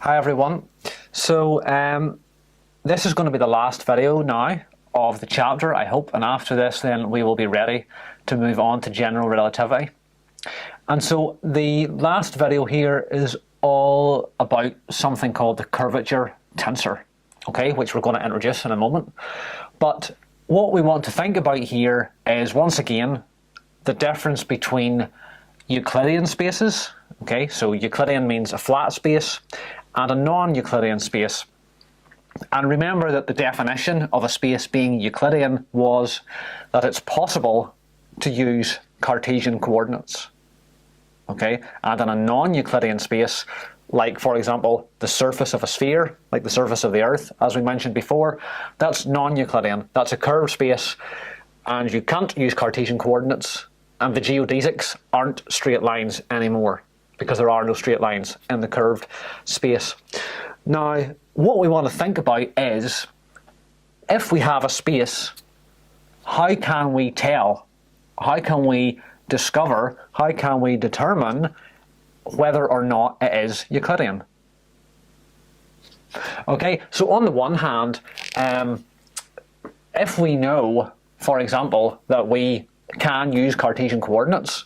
Hi everyone. So this is going to be the last video now of the chapter, I hope, and after this then we will be ready to move on to general relativity. And so the last video here is all about something called the curvature tensor, okay, which we're going to introduce in a moment. But what we want to think about here is, once again, the difference between Euclidean spaces, okay, so Euclidean means a flat space, and a non-Euclidean space. And remember that the definition of a space being Euclidean was that it's possible to use Cartesian coordinates. Okay, and in a non-Euclidean space, like for example the surface of a sphere, like the surface of the Earth, as we mentioned before, that's non-Euclidean. That's a curved space, and you can't use Cartesian coordinates, and the geodesics aren't straight lines anymore, because there are no straight lines in the curved space. Now, what we want to think about is, if we have a space, how can we tell, how can we discover, how can we determine whether or not it is Euclidean? Okay, so on the one hand, if we know, for example, that we can use Cartesian coordinates,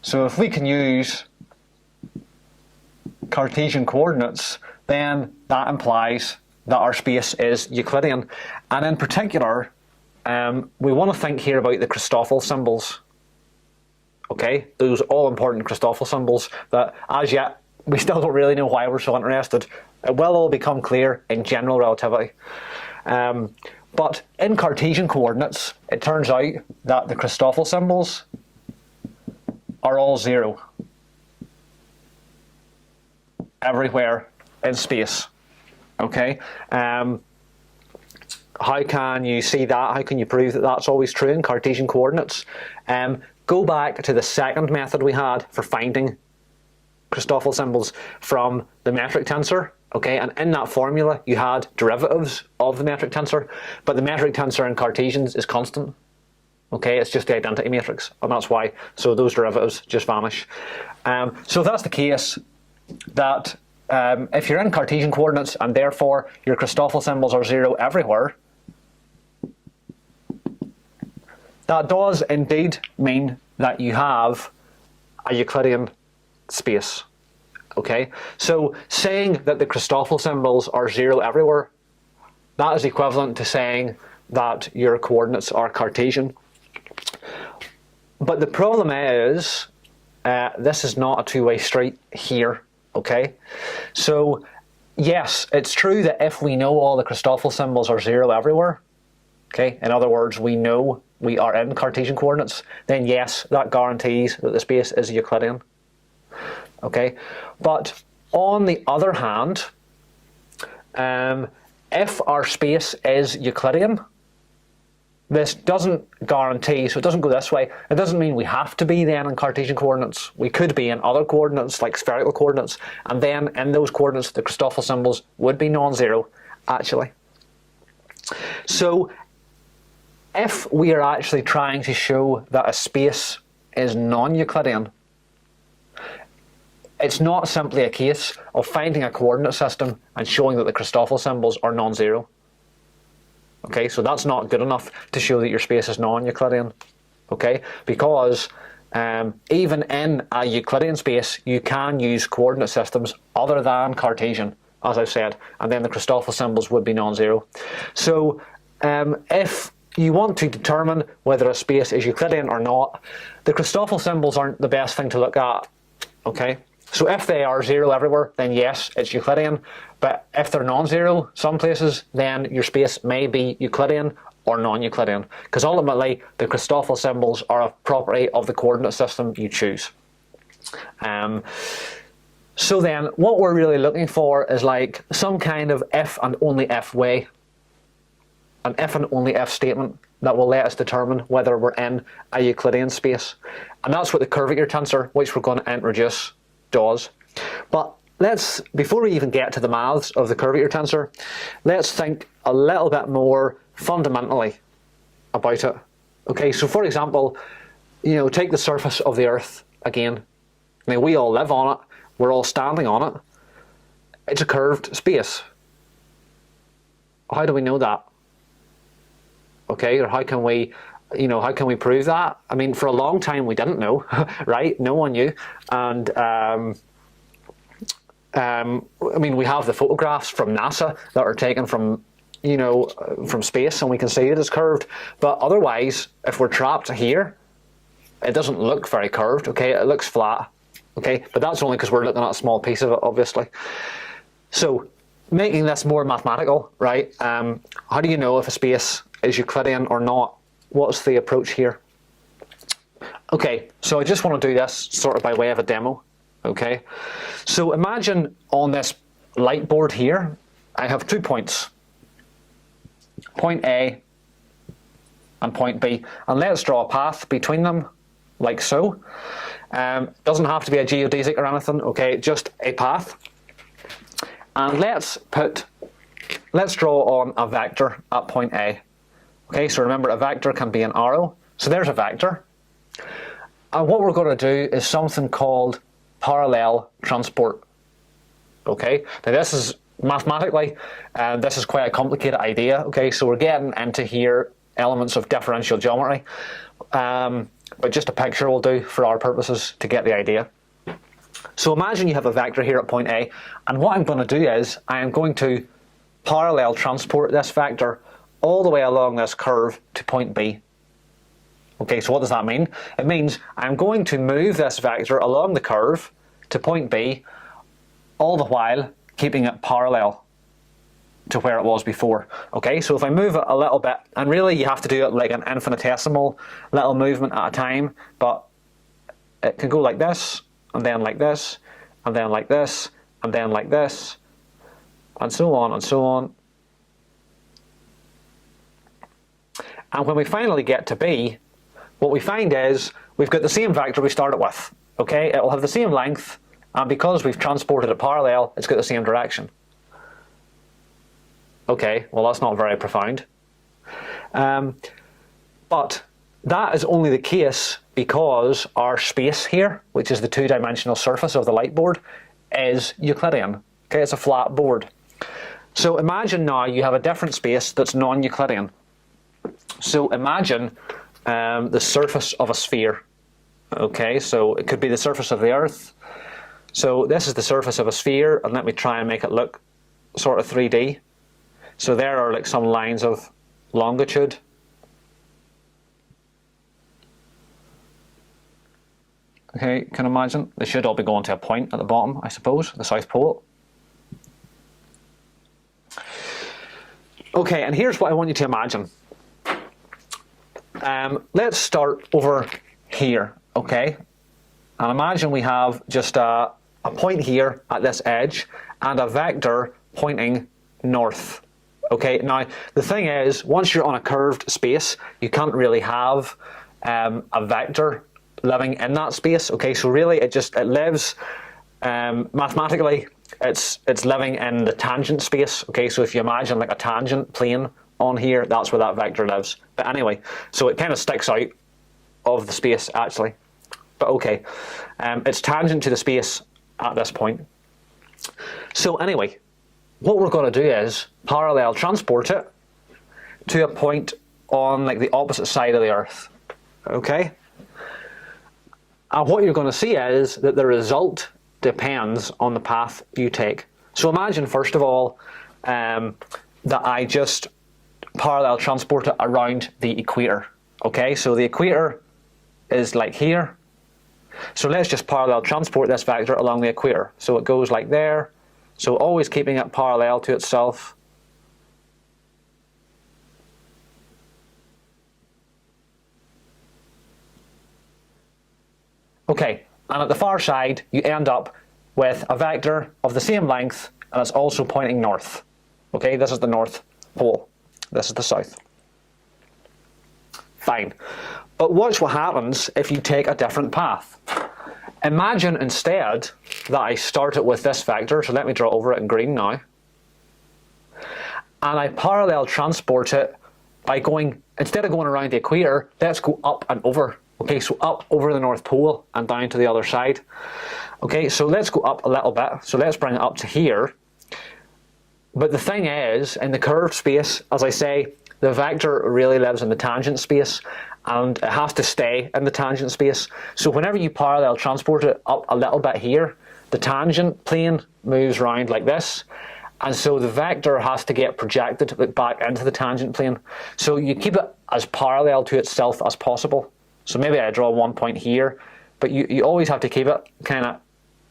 so if we can use Cartesian coordinates, then that implies that our space is Euclidean. And in particular, we want to think here about the Christoffel symbols. Okay, those all-important Christoffel symbols that, as yet, we still don't really know why we're so interested. It will all become clear in general relativity. But in Cartesian coordinates, it turns out that the Christoffel symbols are all zero everywhere in space. Okay, how can you see that? How can you prove that that's always true in Cartesian coordinates? Go back to the second method we had for finding Christoffel symbols from the metric tensor. Okay, and in that formula you had derivatives of the metric tensor, but the metric tensor in Cartesians is constant. Okay, it's just the identity matrix, and that's why. So those derivatives just vanish. So if that's the case, that if you're in Cartesian coordinates and therefore your Christoffel symbols are zero everywhere, that does indeed mean that you have a Euclidean space. Okay, so saying that the Christoffel symbols are zero everywhere, that is equivalent to saying that your coordinates are Cartesian. But the problem is, this is not a two-way street here, okay? So, yes, it's true that if we know all the Christoffel symbols are zero everywhere, okay, in other words, we know we are in Cartesian coordinates, then yes, that guarantees that the space is Euclidean, okay? But on the other hand, if our space is Euclidean, this doesn't guarantee, so it doesn't go this way. It doesn't mean we have to be then in Cartesian coordinates. We could be in other coordinates, like spherical coordinates, and then in those coordinates the Christoffel symbols would be non-zero, actually. So if we are actually trying to show that a space is non-Euclidean, it's not simply a case of finding a coordinate system and showing that the Christoffel symbols are non-zero. Okay, so that's not good enough to show that your space is non-Euclidean. Okay, because even in a Euclidean space, you can use coordinate systems other than Cartesian, as I've said, and then the Christoffel symbols would be non-zero. So if you want to determine whether a space is Euclidean or not, the Christoffel symbols aren't the best thing to look at. Okay, so if they are zero everywhere, then yes, it's Euclidean. But if they're non-zero some places, then your space may be Euclidean or non-Euclidean, because ultimately the Christoffel symbols are a property of the coordinate system you choose. So then what we're really looking for is like some kind of if and only if way, an if and only if statement that will let us determine whether we're in a Euclidean space. And that's what the curvature tensor, which we're going to introduce, does. But before we even get to the maths of the curvature tensor, let's think a little bit more fundamentally about it. Okay, so for example, take the surface of the Earth again. I mean, we all live on it. We're all standing on it. It's a curved space. How do we know that? Okay, or how can we prove that? I mean, for a long time we didn't know, right? No one knew, and I mean, we have the photographs from NASA that are taken from space, and we can see it is curved. But otherwise, if we're trapped here, it doesn't look very curved. Okay, it looks flat. Okay, but that's only because we're looking at a small piece of it, obviously. So, making this more mathematical, right? How do you know if a space is Euclidean or not? What's the approach here? Okay, so I just want to do this sort of by way of a demo. Okay, so imagine on this light board here, I have 2 points, point A and point B, and let's draw a path between them, like so. Doesn't have to be a geodesic or anything, okay, just a path. And let's draw on a vector at point A. Okay, so remember, a vector can be an arrow. So there's a vector. And what we're going to do is something called parallel transport. Okay, now this is mathematically, this is quite a complicated idea. Okay, so we're getting into here elements of differential geometry, but just a picture will do for our purposes to get the idea. So imagine you have a vector here at point A, and what I'm going to do is I am going to parallel transport this vector all the way along this curve to point B. Okay, so what does that mean? It means I'm going to move this vector along the curve to point B, all the while keeping it parallel to where it was before. Okay, so if I move it a little bit, and really you have to do it like an infinitesimal little movement at a time, but it can go like this, and then like this, and then like this, and then like this, and so on and so on. And when we finally get to B, what we find is we've got the same vector we started with. Okay, it will have the same length, and because we've transported it parallel, it's got the same direction. Okay, well that's not very profound. But that is only the case because our space here, which is the two-dimensional surface of the light board, is Euclidean. Okay, it's a flat board. So imagine now you have a different space that's non-Euclidean. So imagine the surface of a sphere. Okay, so it could be the surface of the Earth. So this is the surface of a sphere, and let me try and make it look sort of 3D. So there are like some lines of longitude. Okay, can you imagine? They should all be going to a point at the bottom, I suppose, the South Pole. Okay, and here's what I want you to imagine. Let's start over here, okay? And imagine we have just a point here at this edge and a vector pointing north. Okay, now the thing is, once you're on a curved space, you can't really have a vector living in that space. Okay, so really it lives mathematically, it's living in the tangent space. Okay, so if you imagine like a tangent plane on here, that's where that vector lives. But anyway, so it kind of sticks out of the space actually. But okay, it's tangent to the space at this point. So anyway, what we're going to do is parallel transport it to a point on like the opposite side of the Earth. Okay? And what you're going to see is that the result depends on the path you take. So imagine first of all that I just parallel transport it around the equator. Okay, so the equator is like here. So let's just parallel transport this vector along the equator. So it goes like there. So always keeping it parallel to itself. Okay, and at the far side you end up with a vector of the same length, and it's also pointing north. Okay, this is the North Pole. This is the south. Fine. But watch what happens if you take a different path. Imagine instead that I started with this vector, so let me draw over it in green now. And I parallel transport it by going, instead of going around the equator, let's go up and over Okay, so up over the North Pole and down to the other side. Okay, so let's go up a little bit. So let's bring it up to here. But the thing is, in the curved space, as I say, the vector really lives in the tangent space, and it has to stay in the tangent space. So whenever you parallel transport it up a little bit here, the tangent plane moves around like this, and so the vector has to get projected back into the tangent plane. So you keep it as parallel to itself as possible. So maybe I draw one point here, but you always have to keep it kind of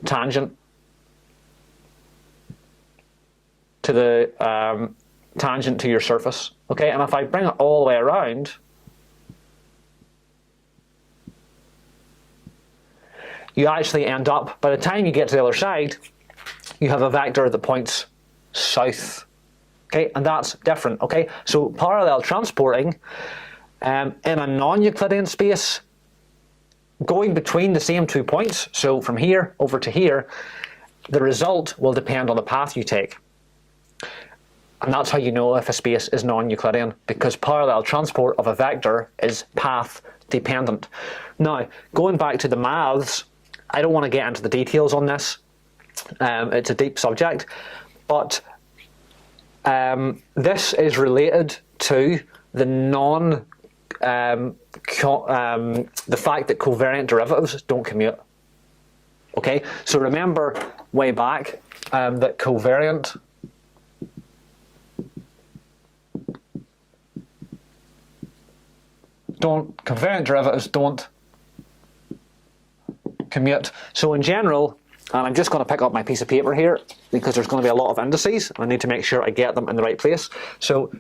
tangent to the tangent to your surface. Okay, and if I bring it all the way around, you actually end up, by the time you get to the other side, you have a vector that points south. Okay, and that's different. Okay, so parallel transporting in a non-Euclidean space, going between the same 2 points, so from here over to here, the result will depend on the path you take. And that's how you know if a space is non-Euclidean, because parallel transport of a vector is path dependent. Now, going back to the maths, I don't want to get into the details on this. It's a deep subject, but this is related to the the fact that covariant derivatives don't commute. Okay, so remember way back that covariant derivatives don't commute. So in general, and I'm just going to pick up my piece of paper here because there's going to be a lot of indices and I need to make sure I get them in the right place. So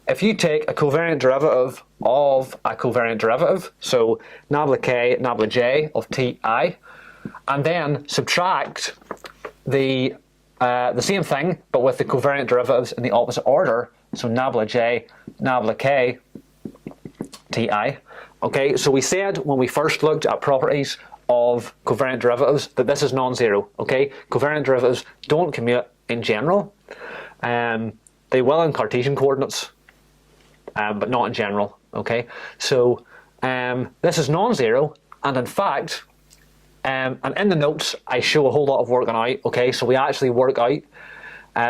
if you take a covariant derivative of a covariant derivative, so nabla k, nabla j of ti, and then subtract the same thing but with the covariant derivatives in the opposite order, so nabla j, nabla k, ti. Okay, so we said when we first looked at properties of covariant derivatives that this is non-zero. Okay, covariant derivatives don't commute in general. They will in Cartesian coordinates, but not in general. Okay, so this is non-zero, and in fact, and in the notes I show a whole lot of working out. Okay, so we actually work out.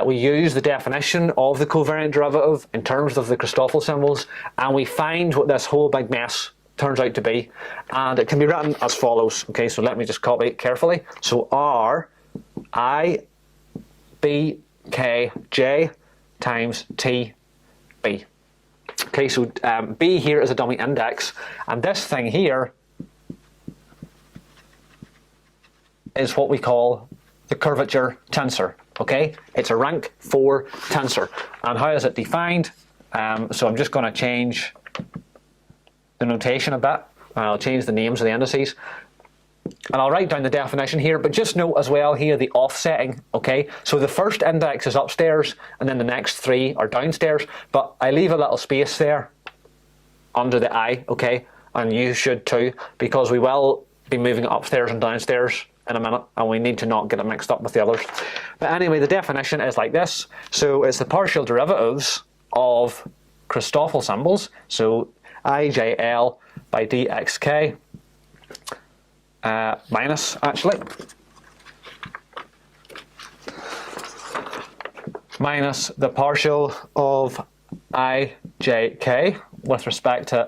We use the definition of the covariant derivative in terms of the Christoffel symbols, and we find what this whole big mess turns out to be, and it can be written as follows. Okay, so let me just copy it carefully. So R I B K J times T B. Okay, so B here is a dummy index, and this thing here is what we call the curvature tensor. Okay, it's a rank 4 tensor, and how is it defined? So I'm just going to change the notation a bit. I'll change the names of the indices, and I'll write down the definition here, but just note as well here the offsetting. Okay, so the first index is upstairs and then the next 3 are downstairs, but I leave a little space there under the I. Okay, and you should too, because we will be moving it upstairs and downstairs in a minute, and we need to not get it mixed up with the others. But anyway, the definition is like this. So it's the partial derivatives of Christoffel symbols, so ijl by dxk minus, actually, minus the partial of ijk with respect to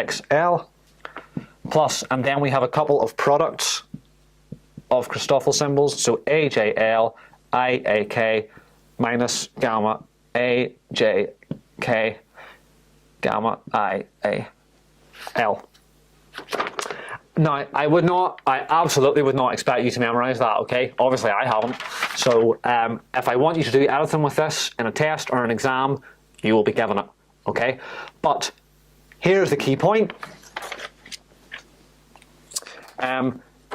xl plus, and then we have a couple of products of Christoffel symbols, so ajl iak minus gamma ajk gamma ial. Now, I absolutely would not expect you to memorize that, okay? Obviously, I haven't. So, if I want you to do anything with this in a test or an exam, you will be given it, okay? But here's the key point.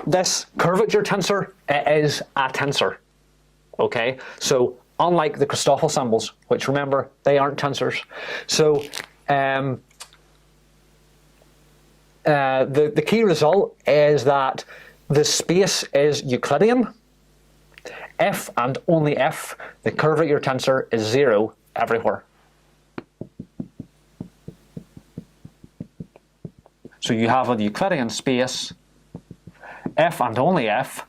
This curvature tensor, it is a tensor, okay? So, unlike the Christoffel symbols, which remember, they aren't tensors. So, the key result is that the space is Euclidean if and only if the curvature tensor is 0 everywhere. So you have a Euclidean space, if and only if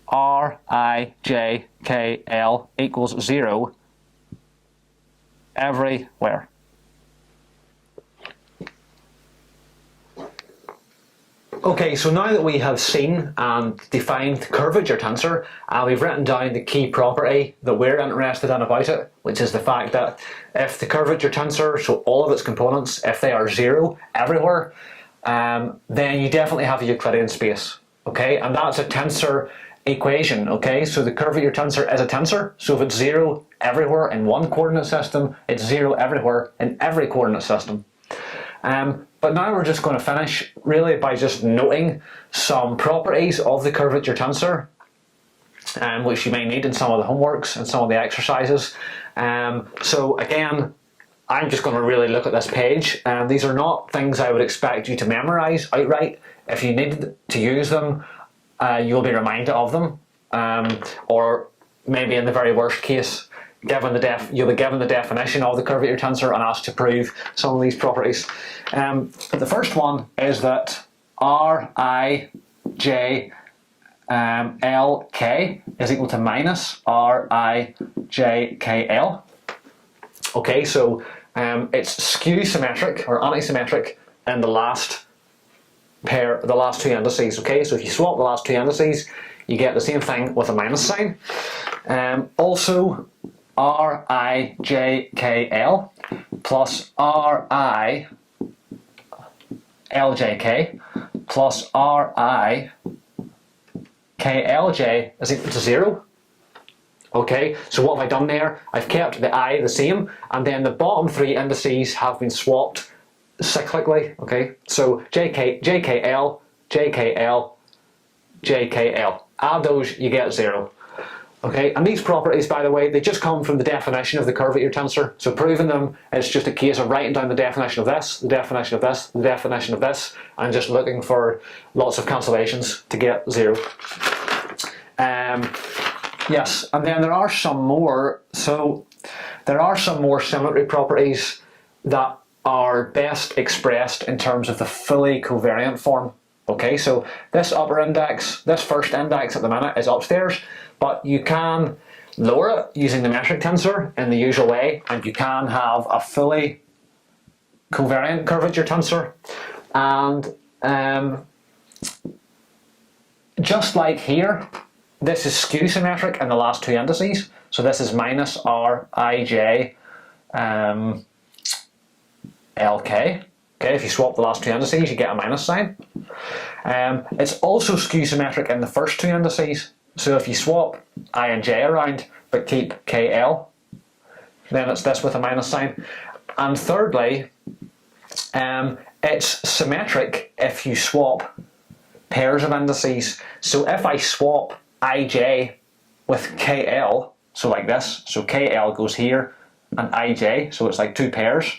R, I, J, K, L equals 0 everywhere. Okay, so now that we have seen and defined the curvature tensor, we've written down the key property that we're interested in about it, which is the fact that if the curvature tensor, so all of its components, if they are 0 everywhere, then you definitely have a Euclidean space, okay? And that's a tensor equation, okay? So the curvature tensor is a tensor, so if it's 0 everywhere in one coordinate system, it's 0 everywhere in every coordinate system. But now we're just going to finish really by just noting some properties of the curvature tensor, which you may need in some of the homeworks and some of the exercises. So again, I'm just going to really look at this page. These are not things I would expect you to memorize outright. If you need to use them, you'll be reminded of them, or maybe in the very worst case, you'll be given the definition of the curvature tensor and asked to prove some of these properties. But the first one is that R, I, J, L, K is equal to minus R, I, J, K, L. Okay, so it's skew symmetric or anti-symmetric in the last two indices. Okay, so if you swap the last two indices, you get the same thing with a minus sign. Also, R, I, J, K, L plus R, I, L, J, K plus R, I, K, L, J is equal to 0. Okay, so what have I done there? I've kept the I the same, and then the bottom three indices have been swapped cyclically. Okay, so JKL, JKL, JKL. Add those, you get 0. Okay, and these properties, by the way, they just come from the definition of the curvature tensor. So proving them is just a case of writing down the definition of this, the definition of this, the definition of this, and just looking for lots of cancellations to get 0. Yes, and then there are some more. So there are some more symmetry properties that are best expressed in terms of the fully covariant form. Okay, so this upper index, this first index at the minute is upstairs, but you can lower it using the metric tensor in the usual way, and you can have a fully covariant curvature tensor. And just like here, this is skew symmetric in the last two indices. So this is minus R, I, J, L, K. Okay, if you swap the last two indices, you get a minus sign. It's also skew symmetric in the first two indices. So if you swap I and J around, but keep KL, then it's this with a minus sign. And thirdly, it's symmetric if you swap pairs of indices. So if I swap IJ with KL, so like this, so KL goes here, and IJ, so it's like two pairs,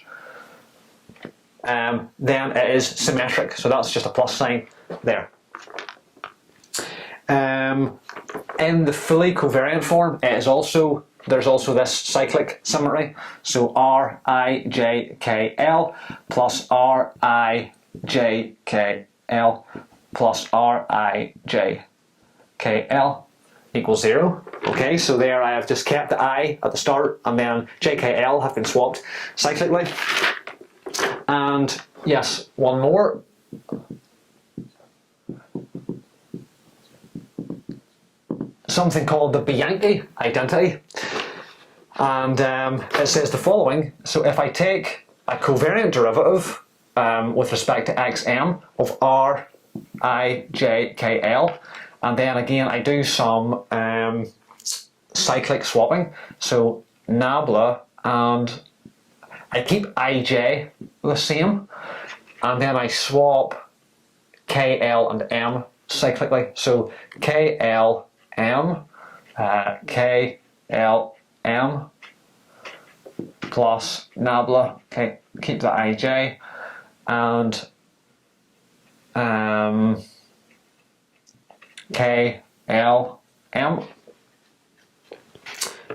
then it is symmetric. So that's just a plus sign there. In the fully covariant form, there's also this cyclic symmetry. So R, I, J, K, L plus R, I, J, K, L plus R, I, J, K, L equals 0. Okay, so there I have just kept the I at the start, and then J, K, L have been swapped cyclically. And yes, one more. Something called the Bianchi identity, and it says the following. So if I take a covariant derivative with respect to xm of R, I, J, K, L, and then again I do some cyclic swapping, so nabla, and I keep ij the same, and then I swap KL and M cyclically, so KL M, KL M plus nabla, okay, keep the ij, and KL M,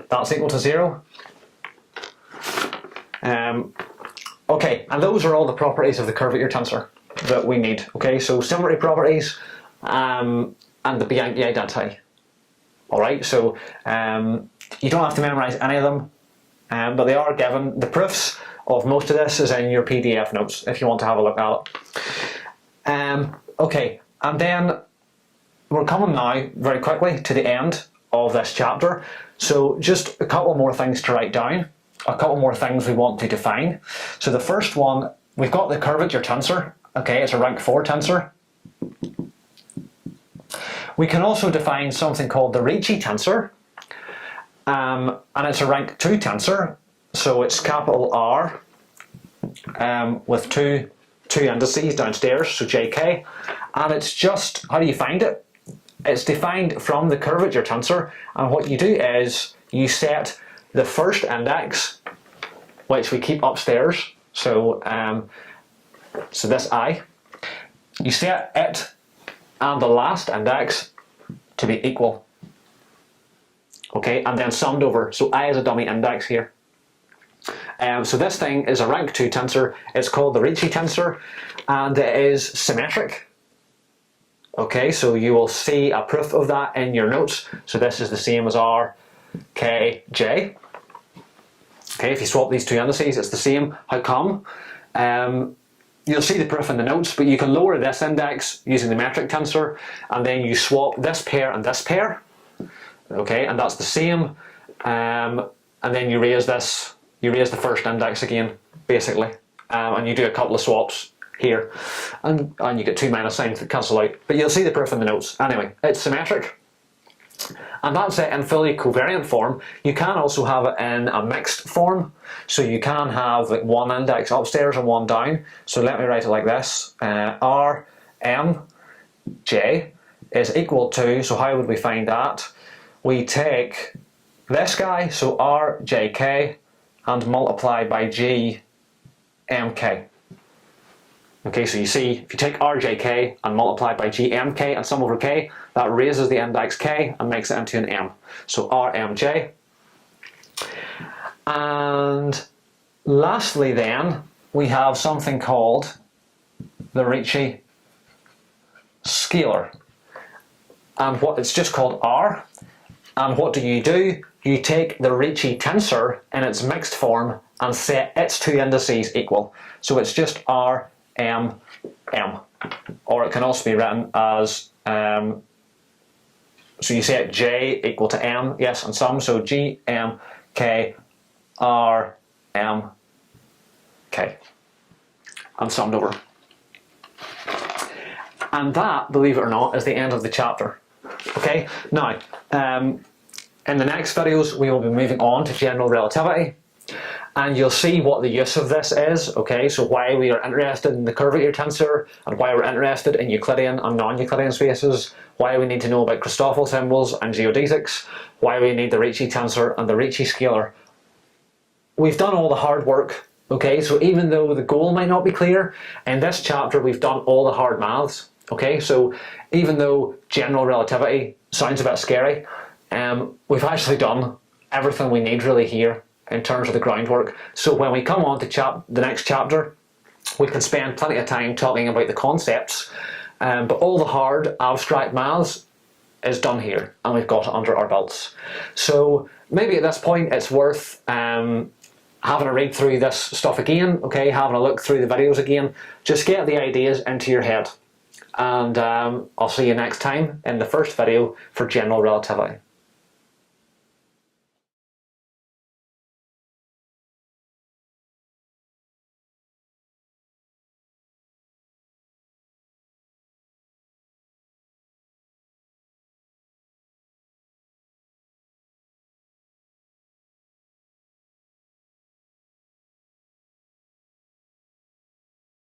that's equal to 0. Okay, and those are all the properties of the curvature tensor. that we need. Okay, so similarity properties and the Bianchi identity. Alright, so you don't have to memorize any of them, but they are given. The proofs of most of this is in your PDF notes if you want to have a look at it. Okay, and then we're coming now very quickly to the end of this chapter. So just a couple more things to write down, a couple more things we want to define. So the first one, we've got the curvature tensor. Okay, it's a rank 4 tensor. We can also define something called the Ricci tensor, and it's a rank 2 tensor. So it's capital R with two indices downstairs, so JK, and it's just, how do you find it? It's defined from the curvature tensor, and what you do is you set the first index, which we keep upstairs, so so this I, you set it and the last index to be equal, okay, and then summed over, so I is a dummy index here. So this thing is a rank 2 tensor. It's called the Ricci tensor, and it is symmetric. Okay, so you will see a proof of that in your notes. So this is the same as R, K, J. Okay, if you swap these two indices, it's the same. How come? You'll see the proof in the notes, but you can lower this index using the metric tensor, and then you swap this pair and this pair. Okay, and that's the same. And then you raise this. You raise the first index again, basically, and you do a couple of swaps here, and you get two minus signs that cancel out. But you'll see the proof in the notes. Anyway, it's symmetric, and that's it in fully covariant form. You can also have it in a mixed form, so you can have like one index upstairs and one down. So let me write it like this: R M J is equal to. So how would we find that? We take this guy, so R J K, and multiply by G M K. Okay, so you see, if you take RJK and multiply by GMK and sum over K, that raises the index K and makes it into an M. So RMJ. And lastly then, we have something called the Ricci scalar. And what it's just called R. And what do? You take the Ricci tensor in its mixed form and set its two indices equal. So it's just R, M, M. Or it can also be written as, so you set J equal to M, yes, and sum, so G, M, K, R, M, K. And summed over. And that, believe it or not, is the end of the chapter. Okay, now, in the next videos we will be moving on to general relativity, and you'll see what the use of this is, okay, so why we are interested in the curvature tensor, and why we're interested in Euclidean and non-Euclidean spaces, why we need to know about Christoffel symbols and geodesics, why we need the Ricci tensor and the Ricci scalar. We've done all the hard work, okay, so even though the goal might not be clear, in this chapter we've done all the hard maths, okay, so even though general relativity sounds a bit scary, we've actually done everything we need really here in terms of the groundwork. So when we come on to the next chapter, we can spend plenty of time talking about the concepts, but all the hard abstract maths is done here, and we've got it under our belts. So maybe at this point it's worth having a read through this stuff again, okay, having a look through the videos again, just get the ideas into your head. And I'll see you next time in the first video for general relativity.